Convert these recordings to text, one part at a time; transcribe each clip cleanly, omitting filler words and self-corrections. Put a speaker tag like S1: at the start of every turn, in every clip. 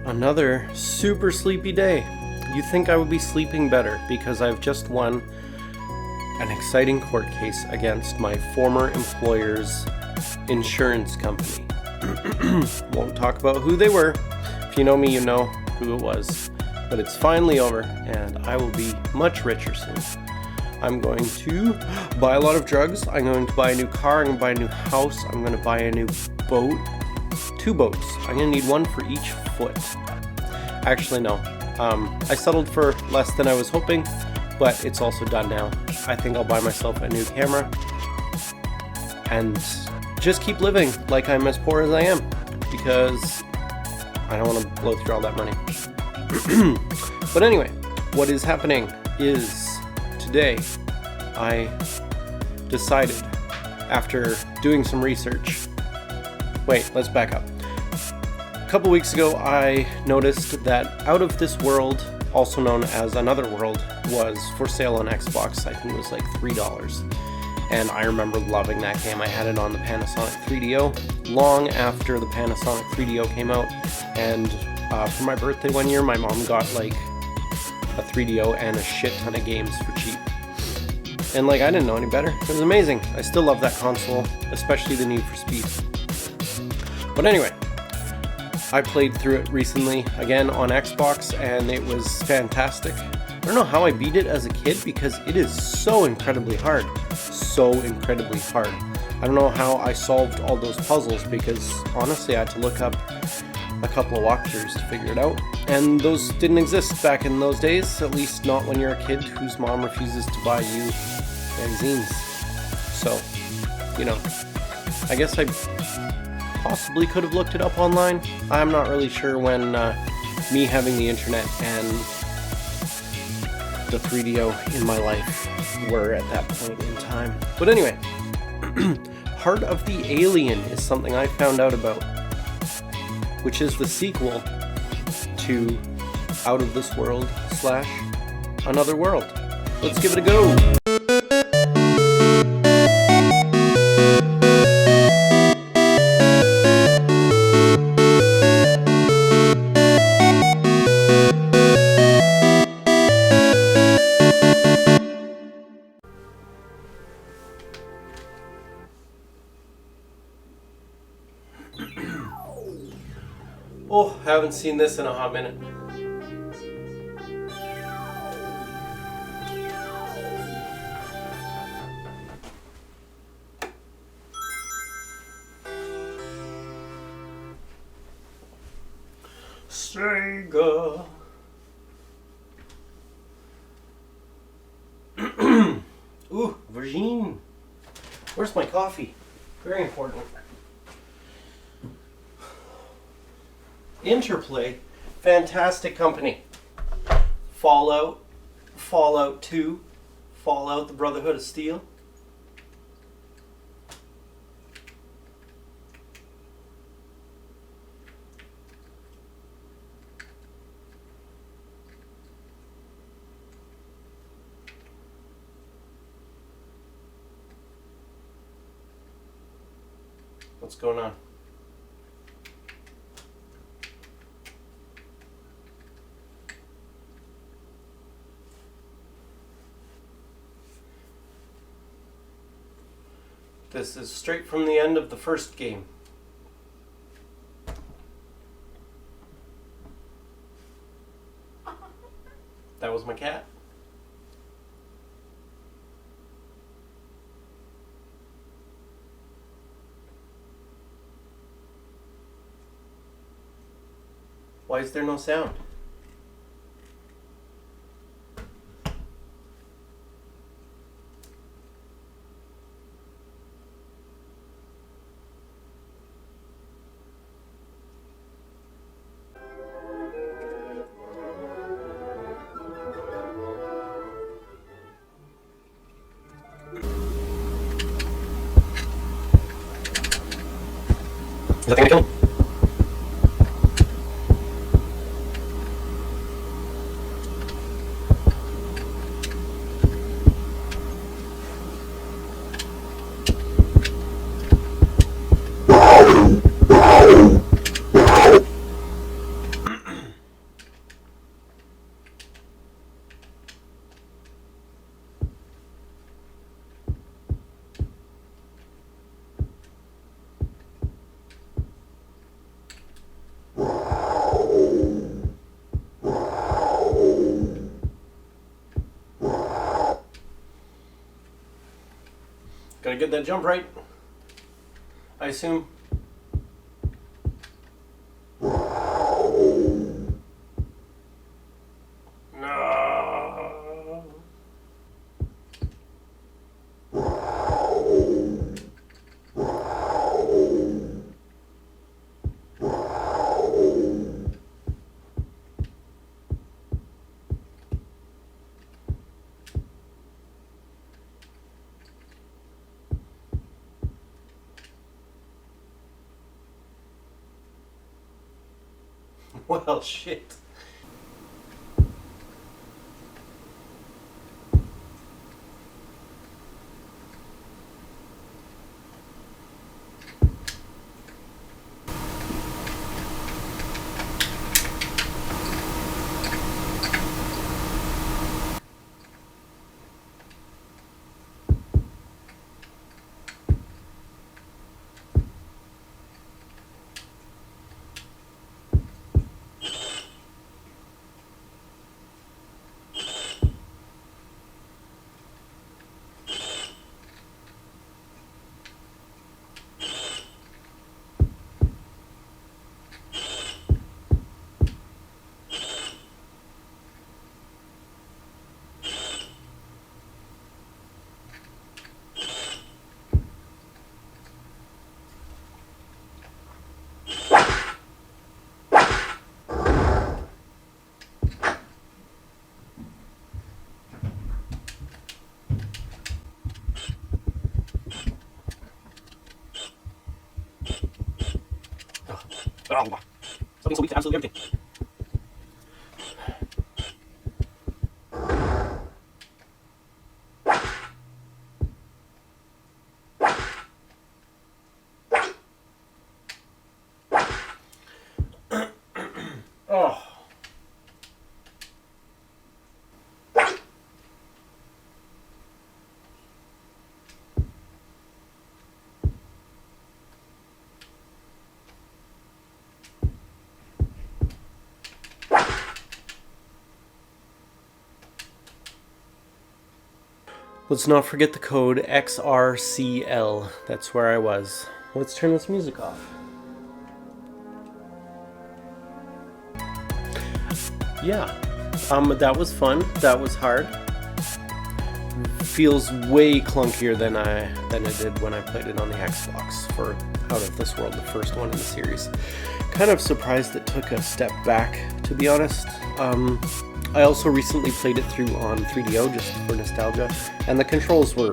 S1: Another super sleepy day. You'd think I would be sleeping better because I've just won an exciting court case against my former employer's insurance company. Won't talk about who they were. If you know me, you know who it was. But it's finally over, and I will be much richer soon. I'm going to buy a lot of drugs. I'm going to buy a new car. I'm going to buy a new house. I'm going to buy a new boat. 2 boats. I'm going to need one for each foot. Actually, no. I settled for less than I was hoping, but it's also done now. I think I'll buy myself a new camera and just keep living like I'm as poor as I am, because I don't want to blow through all that money. But anyway, what is happening is today I decided, after doing some research. Wait, let's back up. A couple weeks ago, I noticed that Out of This World, also known as Another World, was for sale on Xbox. I think it was like $3. And I remember loving that game. I had it on the Panasonic 3DO long after the Panasonic 3DO came out. And for my birthday one year, my mom got like a 3DO and a shit ton of games for cheap. And like, I didn't know any better. It was amazing. I still love that console, especially the Need for Speed. But anyway, I played through it recently again on Xbox, and it was fantastic. I don't know how I beat it as a kid because it is so incredibly hard. So incredibly hard. I don't know how I solved all those puzzles because honestly I had to look up a couple of walkthroughs to figure it out. And those didn't exist back in those days, at least not when you're a kid whose mom refuses to buy you magazines. So, you know, I guess I possibly could have looked it up online. I'm not really sure when me having the internet and the 3DO in my life were at that point in time. But anyway, Heart of the Alien is something I found out about, which is the sequel to Out of This World / Another World. Let's give it a go. Oh, haven't seen this in a hot minute. Sega. Ooh, Virgin. Where's my coffee? Very important. Interplay, fantastic company. Fallout, Fallout 2, Fallout: The Brotherhood of Steel. What's going on? This is straight from the end of the first game. That was my cat. Why is there no sound? Is that thing gonna kill him? Gotta get that jump right, I assume. No. Well, shit. Oh, something so weak to absolutely everything. Oh. Let's not forget the code XRCL. That's where I was. Let's turn this music off. Yeah, that was fun. That was hard. Feels way clunkier than it did when I played it on the Xbox for Out of This World, the first one in the series. Kind of surprised it took a step back, to be honest. I also recently played it through on 3DO just for nostalgia, and the controls were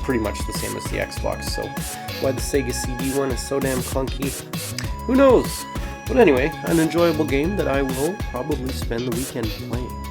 S1: pretty much the same as the Xbox, so why the Sega CD one is so damn clunky, who knows? But anyway, an enjoyable game that I will probably spend the weekend playing.